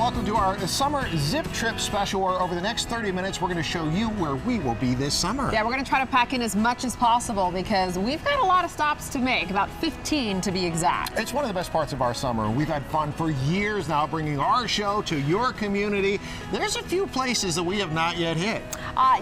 welcome to our summer zip trip special, where over the next 30 minutes we're going to show you where we will be this summer. Yeah, we're going to try to pack in as much as possible because we've got a lot of stops to make, about 15 to be exact. It's one of the best parts of our summer. We've had fun for years now bringing our show to your community. There's a few places that we have not yet hit.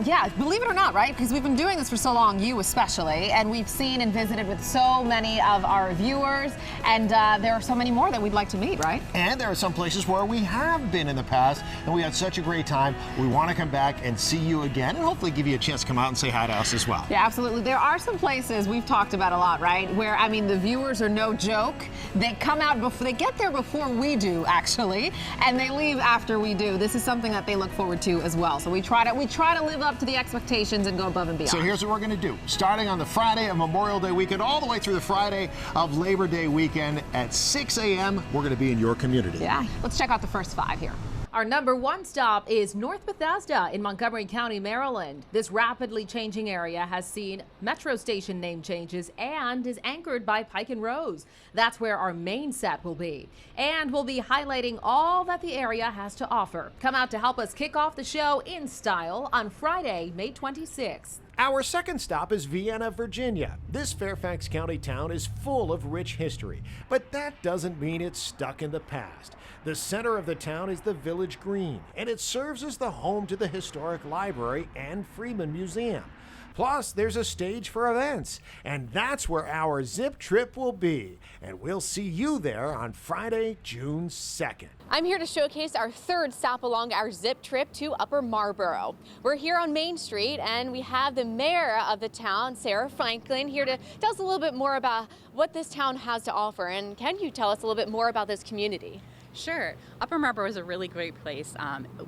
Yeah, believe it or not, right? Because we've been doing this for so long, you especially, and we've seen and visited with so many of our viewers, and there are so many more that we'd like to meet, right? And there are some places where we have been in the past, and we had such a great time. We want to come back and see you again, and hopefully give you a chance to come out and say hi to us as well. Yeah, absolutely. There are some places we've talked about a lot, right? Where, I mean, the viewers are no joke. They come out before, they get there before we do, actually, and they leave after we do. This is something that they look forward to as well. So we try to live up to the expectations and go above and beyond. So here's what we're going to do. Starting on the Friday of Memorial Day weekend, all the way through the Friday of Labor Day weekend at 6 a.m., we're going to be in your community. Yeah, let's check out the first 5 here. Our number one stop is North Bethesda in Montgomery County, Maryland. This rapidly changing area has seen metro station name changes and is anchored by Pike and Rose. That's where our main set will be. And we'll be highlighting all that the area has to offer. Come out to help us kick off the show in style on Friday, May 26th. Our second stop is Vienna, Virginia. This Fairfax County town is full of rich history, but that doesn't mean it's stuck in the past. The center of the town is the Village Green, and it serves as the home to the Historic Library and Freeman Museum. Plus, there's a stage for events, and that's where our zip trip will be. And we'll see you there on Friday, June 2nd. I'm here to showcase our third stop along our zip trip to Upper Marlboro. We're here on Main Street, and we have the mayor of the town, Sarah Franklin, here to tell us a little bit more about what this town has to offer. And can you tell us a little bit more about this community? Sure. Upper Marlboro is a really great place.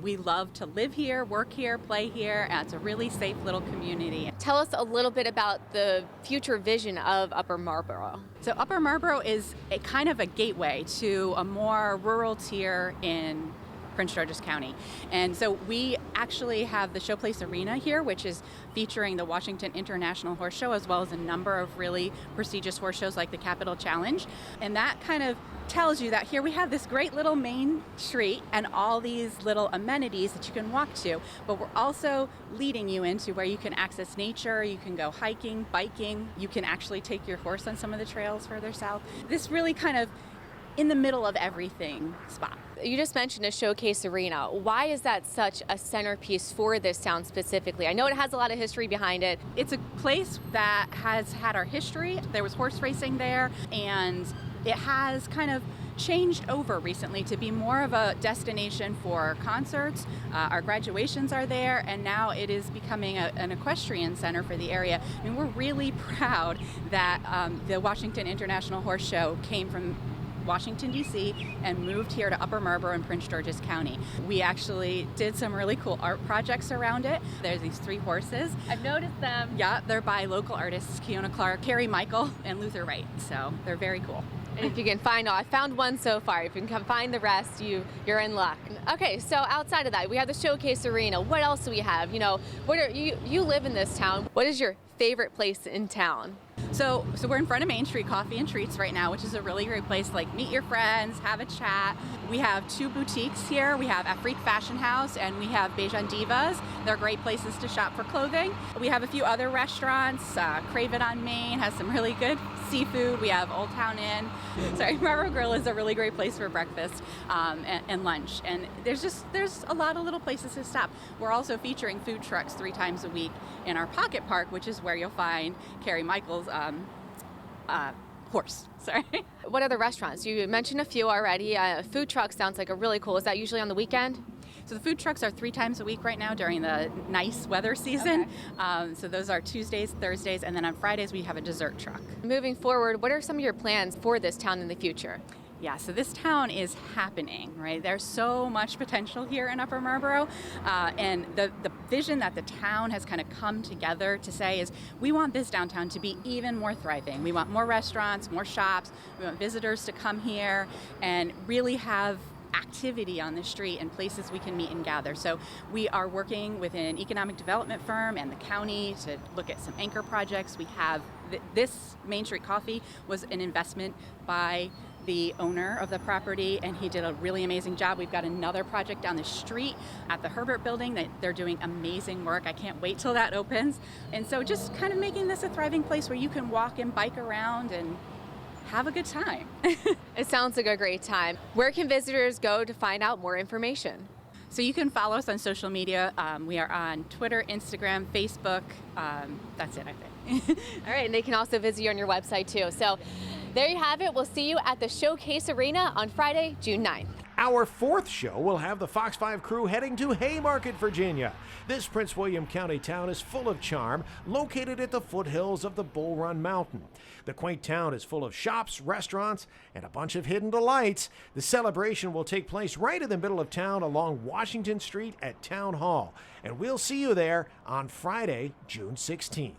We love to live here, work here, play here, and it's a really safe little community. Tell us a little bit about the future vision of Upper Marlboro. So Upper Marlboro is a kind of a gateway to a more rural tier in Prince George's County. And so we actually have the Showplace Arena here, which is featuring the Washington International Horse Show, as well as a number of really prestigious horse shows like the Capital Challenge. And that kind of tells you that here we have this great little main street and all these little amenities that you can walk to, but we're also leading you into where you can access nature, you can go hiking, biking, you can actually take your horse on some of the trails further south. This really kind of in the middle of everything spot. You just mentioned a showcase arena. Why is that such a centerpiece for this town specifically? I know it has a lot of history behind it. It's a place that has had our history. There was horse racing there, and it has kind of changed over recently to be more of a destination for concerts. Our graduations are there, and now it is becoming an equestrian center for the area. I mean, we're really proud that the Washington International Horse Show came from Washington, D.C. and moved here to Upper Marlboro in Prince George's County. We actually did some really cool art projects around it. There's these 3 horses. I've noticed them. Yeah, they're by local artists, Keona Clark, Carrie Michael, and Luther Wright. So they're very cool. And if you can find, I found one so far. If you can find the rest, you're in luck. Okay, so outside of that, we have the Showcase Arena. What else do we have? You know, you live in this town. What is your favorite place in town? So we're in front of Main Street Coffee and Treats right now, which is a really great place to like meet your friends, have a chat. We have 2 boutiques here. We have Afrique Fashion House and we have Bejan Divas. They're great places to shop for clothing. We have a few other restaurants. Crave It on Main has some really good seafood. We have Old Town Inn. Marlboro Grill is a really great place for breakfast and lunch. And there's a lot of little places to stop. We're also featuring food trucks 3 times a week in our Pocket Park, which is where you'll find Carrie Michael's horse. Sorry. What other restaurants? You mentioned a few already. Food truck sounds like a really cool. Is that usually on the weekend? So the food trucks are 3 times a week right now during the nice weather season. Okay. So those are Tuesdays, Thursdays, and then on Fridays we have a dessert truck. Moving forward, what are some of your plans for this town in the future? Yeah, so this town is happening, right? There's so much potential here in Upper Marlboro, and the vision that the town has kind of come together to say is we want this downtown to be even more thriving. We want more restaurants, more shops, we want visitors to come here and really have activity on the street and places we can meet and gather. So we are working with an economic development firm and the county to look at some anchor projects. We have this Main Street Coffee was an investment by the owner of the property, and he did a really amazing job. We've got another project down the street at the Herbert building that they're doing amazing work. I can't wait till that opens. And so just kind of making this a thriving place where you can walk and bike around and have a good time. It sounds like a great time. Where can visitors go to find out more information? So you can follow us on social media. We are on Twitter, Instagram, Facebook. That's it, I think. All right, and they can also visit you on your website too. So there you have it. We'll see you at the Showcase Arena on Friday, June 9th. Our fourth show will have the Fox 5 crew heading to Haymarket, Virginia. This Prince William County town is full of charm, located at the foothills of the Bull Run Mountain. The quaint town is full of shops, restaurants, and a bunch of hidden delights. The celebration will take place right in the middle of town along Washington Street at Town Hall. And we'll see you there on Friday, June 16th.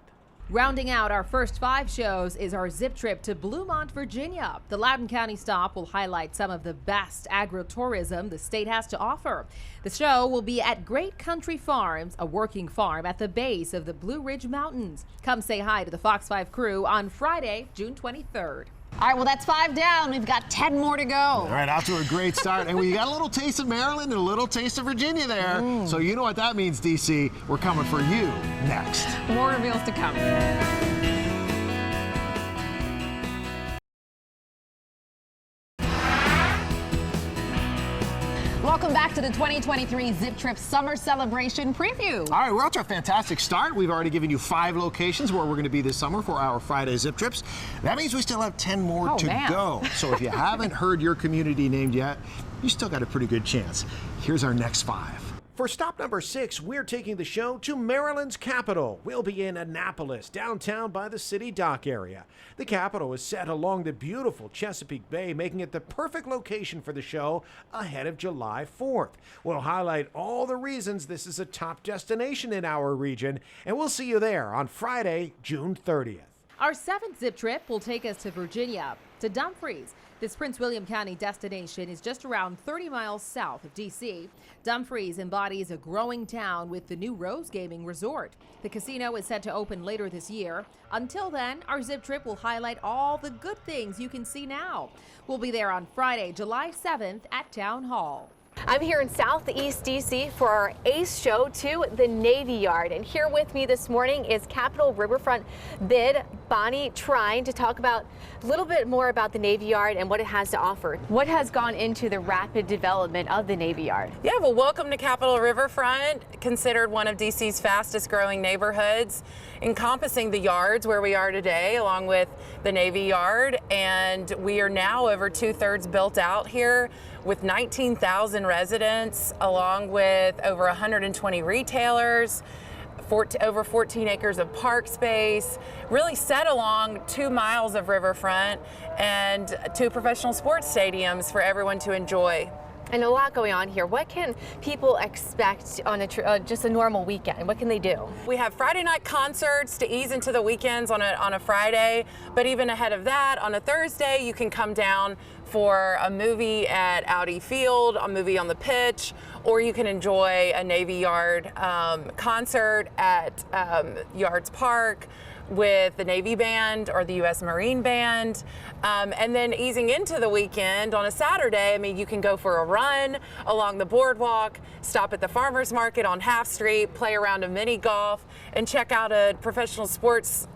Rounding out our first 5 shows is our zip trip to Bluemont, Virginia. The Loudoun County stop will highlight some of the best agritourism the state has to offer. The show will be at Great Country Farms, a working farm at the base of the Blue Ridge Mountains. Come say hi to the Fox 5 crew on Friday, June 23rd. All right, well, that's 5 down. We've got 10 more to go. All right, out to a great start. And we got a little taste of Maryland and a little taste of Virginia there. So you know what that means, DC. We're coming for you next. More reveals to come. Welcome back to the 2023 Zip Trip Summer Celebration Preview. All right, we're off to a fantastic start. We've already given you 5 locations where we're going to be this summer for our Friday Zip Trips. That means we still have 10 more to go. So if you haven't heard your community named yet, you still got a pretty good chance. Here's our next 5. For stop number 6, we're taking the show to Maryland's capital. We'll be in Annapolis, downtown by the city dock area. The capital is set along the beautiful Chesapeake Bay, making it the perfect location for the show ahead of July 4th. We'll highlight all the reasons this is a top destination in our region, and we'll see you there on Friday, June 30th. Our 7th zip trip will take us to Virginia, to Dumfries. This Prince William County destination is just around 30 miles south of D.C. Dumfries embodies a growing town with the new Rose Gaming Resort. The casino is set to open later this year. Until then, our zip trip will highlight all the good things you can see now. We'll be there on Friday, July 7th at Town Hall. I'm here in Southeast DC for our ACE show to the Navy Yard. And here with me this morning is Capitol Riverfront bid Bonnie Trine to talk about a little bit more about the Navy Yard and what it has to offer. What has gone into the rapid development of the Navy Yard? Yeah, well, welcome to Capitol Riverfront, considered one of DC's fastest growing neighborhoods, encompassing the yards where we are today, along with the Navy Yard. And we are now over 2/3 built out here with 19,000 residents, along with over 120 retailers, over 14 acres of park space, really set along 2 miles of riverfront and 2 professional sports stadiums for everyone to enjoy. And a lot going on here. What can people expect on just a normal weekend? What can they do? We have Friday night concerts to ease into the weekends on a Friday, but even ahead of that, on a Thursday, you can come down for a movie at Audi Field, a movie on the pitch, or you can enjoy a Navy Yard concert at Yards Park with the Navy Band or the U.S. Marine Band. And then easing into the weekend on a Saturday, I mean, you can go for a run along the boardwalk, stop at the farmer's market on Half Street, play around a mini golf, and check out a professional sports,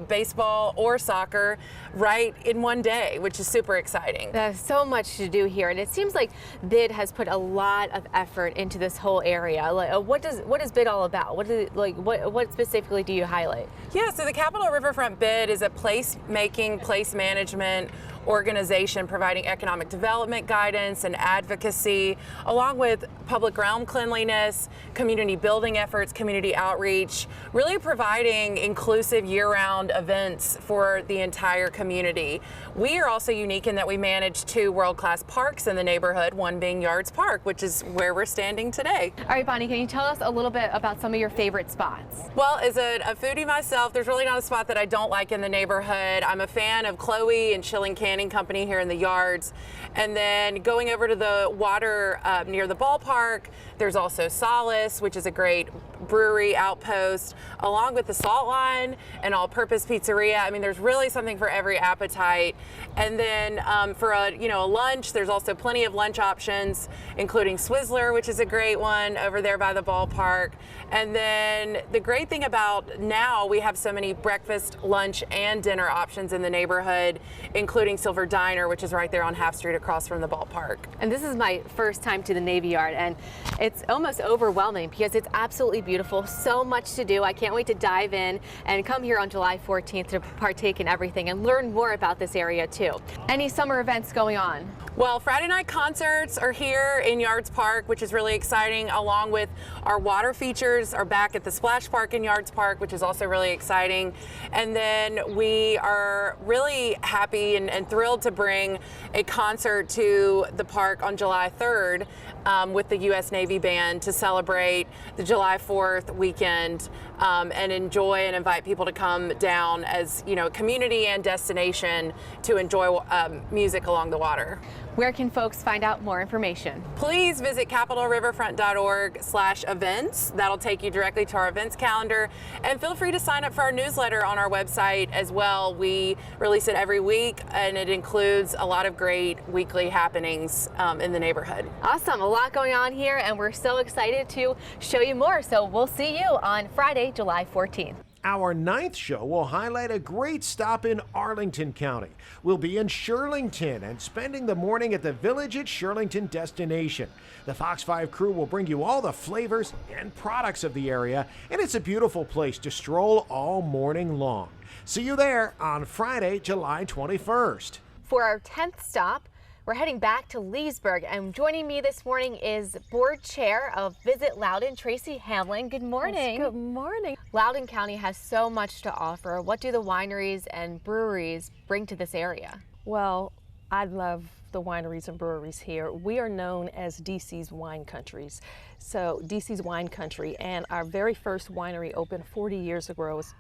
baseball or soccer right in one day, which is super exciting. There's so much to do here, and it seems like BID has put a lot of effort into this whole area. Like, what is BID all about? What specifically do you highlight? Yeah, so the Capitol Riverfront BID is a place-making, place management organization providing economic development guidance and advocacy, along with public realm cleanliness, community building efforts, community outreach, really providing inclusive year-round events for the entire community. We are also unique in that we manage 2 world-class parks in the neighborhood, one being Yards Park, which is where we're standing today. All right, Bonnie, can you tell us a little bit about some of your favorite spots? Well, as a foodie myself, there's really not a spot that I don't like in the neighborhood. I'm a fan of Chloe and Chilling Canning Company here in the Yards. And then going over to the water near the ballpark, there's also Solace, which is a great brewery outpost, along with the Salt Line and all-purpose pizzeria. I mean, there's really something for every appetite. And then for a lunch, there's also plenty of lunch options, including Swizzler, which is a great one over there by the ballpark. And then the great thing about now, we have so many breakfast, lunch, and dinner options in the neighborhood, including Silver Diner, which is right there on Half Street across from the ballpark. And this is my first time to the Navy Yard, and it's almost overwhelming because it's absolutely beautiful. So much to do. I can't wait to dive in and come here on July 14th to partake in everything and learn more about this area too. Any summer events going on? Well, Friday night concerts are here in Yards Park, which is really exciting, along with our water features are back at the Splash Park in Yards Park, which is also really exciting. And then we are really happy and thrilled to bring a concert to the park on July 3rd with the U.S. Navy Band to celebrate the July 4th weekend and enjoy and invite people to come down as, community and destination to enjoy music along the water. Where can folks find out more information? Please visit capitalriverfront.org/events. That'll take you directly to our events calendar. And feel free to sign up for our newsletter on our website as well. We release it every week, and it includes a lot of great weekly happenings in the neighborhood. Awesome. A lot going on here, and we're so excited to show you more. So we'll see you on Friday, July 14th. Our 9th show will highlight a great stop in Arlington County. We'll be in Shirlington and spending the morning at the Village at Shirlington destination. The Fox 5 crew will bring you all the flavors and products of the area, and it's a beautiful place to stroll all morning long. See you there on Friday, July 21st. For our 10th stop, we're heading back to Leesburg, and joining me this morning is Board Chair of Visit Loudoun, Tracy Hamlin. Good morning. Yes, good morning. Loudoun County has so much to offer. What do the wineries and breweries bring to this area? Well, I love the wineries and breweries here. We are known as DC's wine countries. So DC's wine country, and our very first winery opened 40 years ago is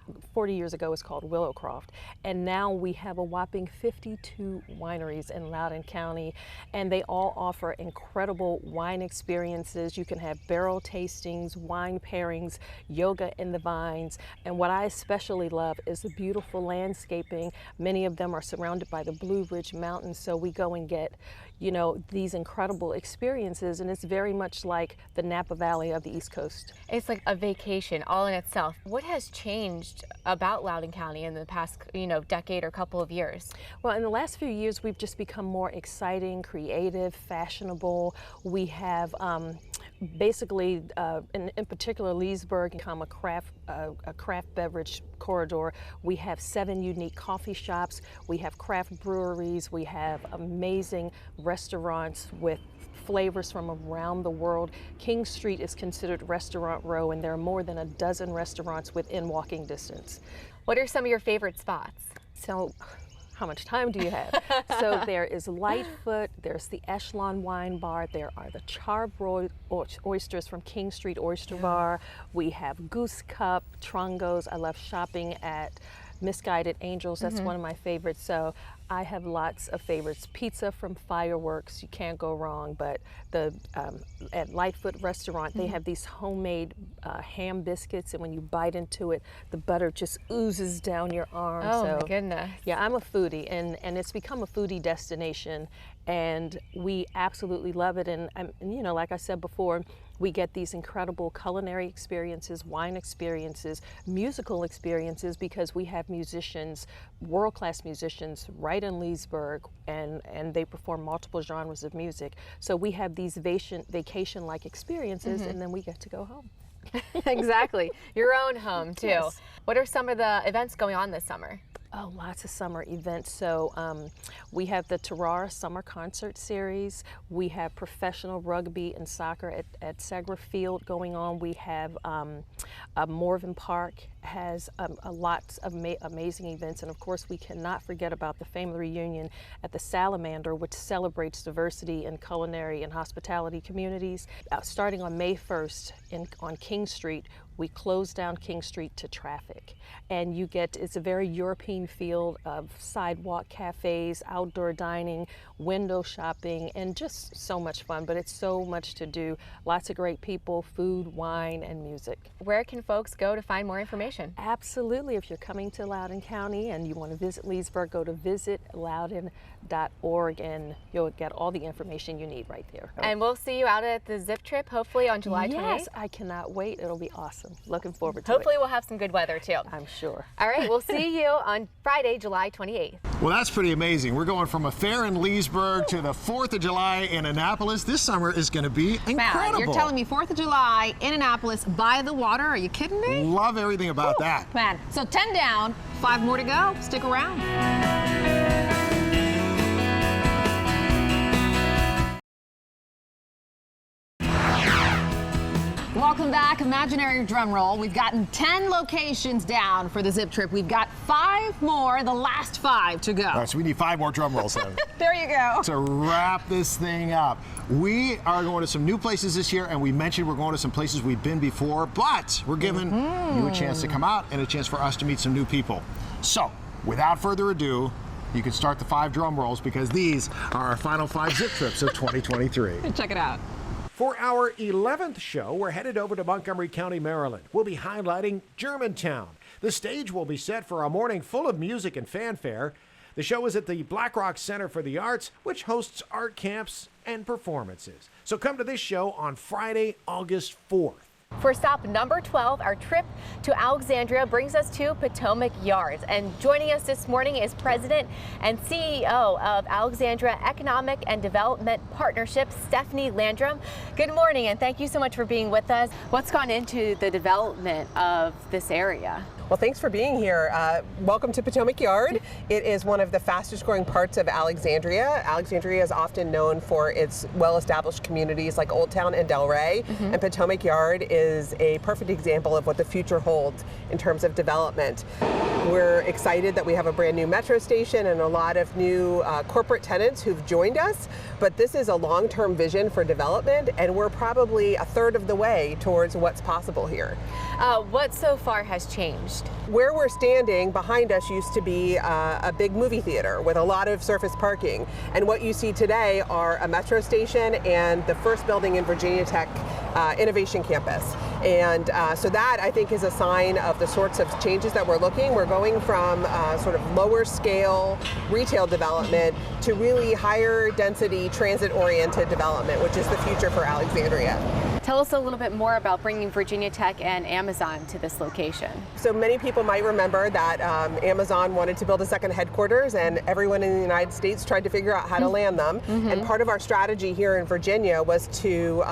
called Willowcroft, and now we have a whopping 52 wineries in Loudoun County, and they all offer incredible wine experiences. You can have barrel tastings, wine pairings, yoga in the vines, and what I especially love is the beautiful landscaping. Many of them are surrounded by the Blue Ridge Mountains, so we go and get these incredible experiences, and it's very much like the Napa Valley of the East Coast. It's like a vacation all in itself. What has changed about Loudoun County in the past, decade or couple of years? Well, in the last few years, we've just become more exciting, creative, fashionable. We have basically, in particular, Leesburg become a craft beverage corridor. We have 7 unique coffee shops. We have craft breweries. We have amazing restaurants with flavors from around the world. King Street is considered Restaurant Row, and there are more than a dozen restaurants within walking distance. What are some of your favorite spots? So, how much time do you have? So there is Lightfoot, there's the Echelon Wine Bar, there are the charbroiled oysters from King Street Oyster Bar, we have Goose Cup, Trongos. I love shopping at Misguided Angels, that's one of my favorites. So I have lots of favorites. Pizza from Fireworks, you can't go wrong, but at Lightfoot Restaurant, they have these homemade ham biscuits, and when you bite into it, the butter just oozes down your arm. Oh, so, my goodness. Yeah, I'm a foodie, and it's become a foodie destination, and we absolutely love it. And like I said before, we get these incredible culinary experiences, wine experiences, musical experiences, because we have musicians, world-class musicians, right in Leesburg, and they perform multiple genres of music. So we have these vacation-like experiences, and then we get to go home. Exactly. Your own home, too. Yes. What are some of the events going on this summer? Oh, lots of summer events. So we have the Tarara Summer Concert Series. We have professional rugby and soccer at Segra Field going on. We have Morven Park has a lot of amazing events, and of course we cannot forget about the family reunion at the Salamander, which celebrates diversity in culinary and hospitality communities. Starting on May 1st on King Street, we close down King Street to traffic, and it's a very European feel of sidewalk cafes, outdoor dining, window shopping, and just so much fun. But it's so much to do. Lots of great people, food, wine, and music. Where can folks go to find more information? Absolutely. If you're coming to Loudoun County and you want to visit Leesburg, go to visitloudoun.org and you'll get all the information you need right there. And we'll see you out at the Zip Trip, hopefully on July 28th. Yes, I cannot wait. It'll be awesome. Looking forward to Hopefully it. we'll have some good weather too. I'm sure. All right, we'll see you on Friday, July 28th. Well, that's pretty amazing. We're going from a fair in Leesburg to the 4th of July in Annapolis. This summer is going to be incredible. You're telling me 4th of July in Annapolis by the water? Are you kidding me? Love everything about that. Man, so 10 down, 5 more to go. Stick around. Welcome back. Imaginary drum roll. We've gotten 10 locations down for the Zip Trip. We've got 5 more, the last 5 to go. All right, so we need 5 more drum rolls then. There you go. To wrap this thing up. We are going to some new places this year, and we mentioned we're going to some places we've been before, but we're giving you a chance to come out and a chance for us to meet some new people. So, without further ado, you can start the 5 drum rolls because these are our final 5 Zip Trips of 2023. Check it out. For our 11th show, we're headed over to Montgomery County, Maryland. We'll be highlighting Germantown. The stage will be set for a morning full of music and fanfare. The show is at the Black Rock Center for the Arts, which hosts art camps and performances. So come to this show on Friday, August 4th. For stop number 12, our trip to Alexandria brings us to Potomac Yard. And joining us this morning is President and CEO of Alexandria Economic and Development Partnership, Stephanie Landrum. Good morning, and thank you so much for being with us. What's gone into the development of this area? Well, thanks for being here. Welcome to Potomac Yard. It is one of the fastest growing parts of Alexandria. Alexandria is often known for its well-established communities like Old Town and Delray, and Potomac Yard is a perfect example of what the future holds in terms of development. We're excited that we have a brand new metro station and a lot of new corporate tenants who've joined us, but this is a long-term vision for development, and we're probably a third of the way towards what's possible here. What so far has changed? Where we're standing behind us used to be a big movie theater with a lot of surface parking. And what you see today are a metro station and the first building in Virginia Tech Innovation Campus. And so that, I think, is a sign of the sorts of changes that we're looking. We're going from sort of lower scale retail development to really higher density transit oriented development, which is the future for Alexandria. Tell us a little bit more about bringing Virginia Tech and Amazon to this location. So many people might remember that Amazon wanted to build a second headquarters, and everyone in the United States tried to figure out how to land them. And part of our strategy here in Virginia was to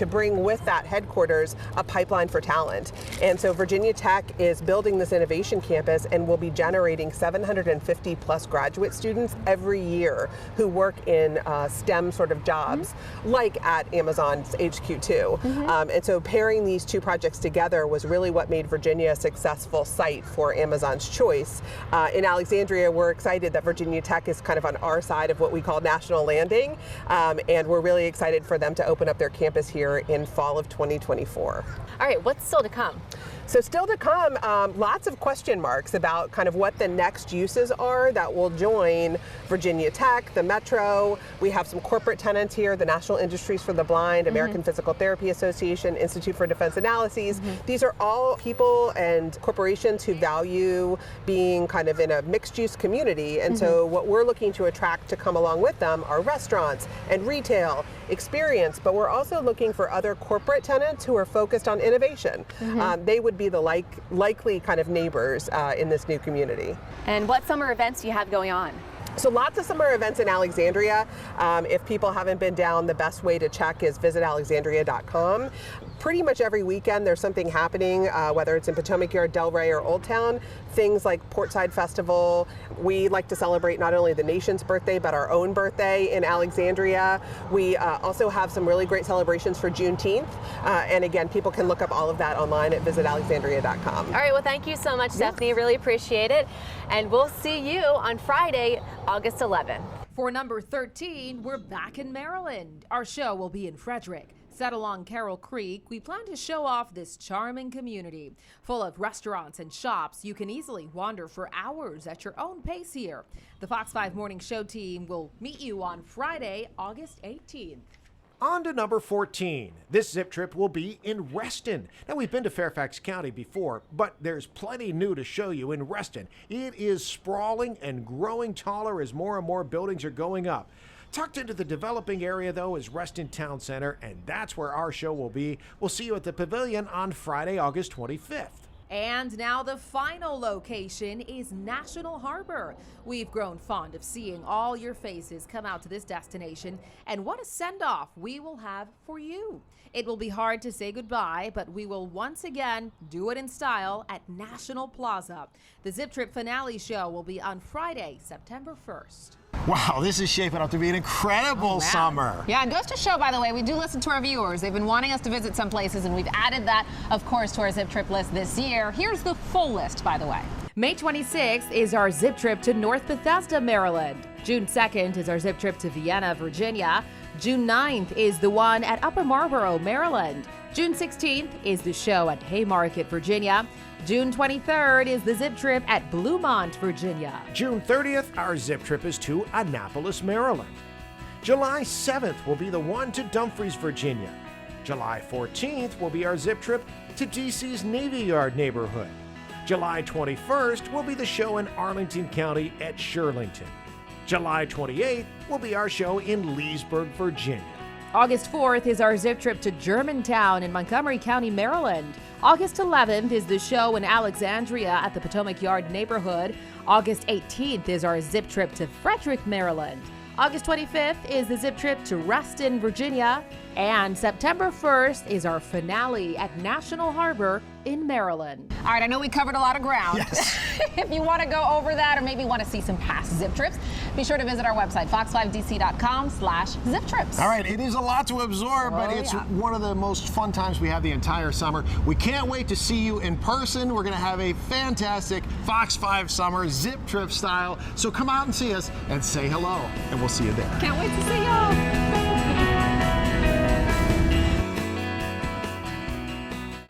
bring with that headquarters a pipeline for talent. And so Virginia Tech is building this innovation campus and will be generating 750 plus graduate students every year who work in STEM sort of jobs, like at Amazon's HQ2. And so pairing these two projects together was really what made Virginia a successful site for Amazon's choice. In Alexandria, we're excited that Virginia Tech is kind of on our side of what we call National Landing, and we're really excited for them to open up their campus here in fall of 2024. All right, what's still to come? So still to come, lots of question marks about kind of what the next uses are that will join Virginia Tech, the Metro. We have some corporate tenants here, the National Industries for the Blind, American Physical Therapy Association, Institute for Defense Analyses. These are all people and corporations who value being kind of in a mixed use community. And so what we're looking to attract to come along with them are restaurants and retail experience, but we're also looking for other corporate tenants who are focused on innovation. They would be the likely kind of neighbors in this new community. And what summer events do you have going on? So lots of summer events in Alexandria. If people haven't been down, the best way to check is visitalexandria.com. pretty much every weekend there's something happening, whether it's in Potomac Yard, Delray, or Old Town. Things like Portside Festival. We like to celebrate not only the nation's birthday, but our own birthday in Alexandria. We also have some really great celebrations for Juneteenth. And again, people can look up all of that online at visitalexandria.com. All right, well, thank you so much, Stephanie. Really appreciate it. And we'll see you on Friday, August 11th. For number 13, we're back in Maryland. Our show will be in Frederick. Set along Carroll Creek, we plan to show off this charming community. Full of restaurants and shops, you can easily wander for hours at your own pace here. The Fox 5 Morning Show team will meet you on Friday, August 18th. On to number 14. This zip trip will be in Reston. Now, we've been to Fairfax County before, but there's plenty new to show you in Reston. It is sprawling and growing taller as more and more buildings are going up. Tucked into the developing area, though, is Reston Town Center, and that's where our show will be. We'll see you at the Pavilion on Friday, August 25th. And now the final location is National Harbor. We've grown fond of seeing all your faces come out to this destination, and what a send-off we will have for you. It will be hard to say goodbye, but we will once again do it in style at National Plaza. The Zip Trip finale show will be on Friday, September 1st. Wow, this is shaping up to be an incredible summer. Yeah, and goes to show, by the way, we do listen to our viewers. They've been wanting us to visit some places, and we've added that, of course, to our Zip Trip list this year. Here's the full list, by the way. May 26th is our Zip Trip to North Bethesda, Maryland. June 2nd is our Zip Trip to Vienna, Virginia. June 9th is the one at Upper Marlboro, Maryland. June 16th is the show at Haymarket, Virginia. June 23rd is the Zip Trip at Bluemont, Virginia. June 30th, our Zip Trip is to Annapolis, Maryland. July 7th will be the one to Dumfries, Virginia. July 14th will be our Zip Trip to DC's Navy Yard neighborhood. July 21st will be the show in Arlington County at Shirlington. July 28th will be our show in Leesburg, Virginia. August 4th is our Zip Trip to Germantown in Montgomery County, Maryland. August 11th is the show in Alexandria at the Potomac Yard neighborhood. August 18th is our Zip Trip to Frederick, Maryland. August 25th is the Zip Trip to Reston, Virginia. And September 1st is our finale at National Harbor in Maryland. All right, I know we covered a lot of ground. Yes. If you want to go over that or maybe want to see some past Zip Trips, be sure to visit our website, fox5dc.com/Zip Trips. All right, it is a lot to absorb, but it's one of the most fun times we have the entire summer. We can't wait to see you in person. We're going to have a fantastic Fox 5 summer Zip Trip style. So come out and see us and say hello, and we'll see you there. Can't wait to see y'all.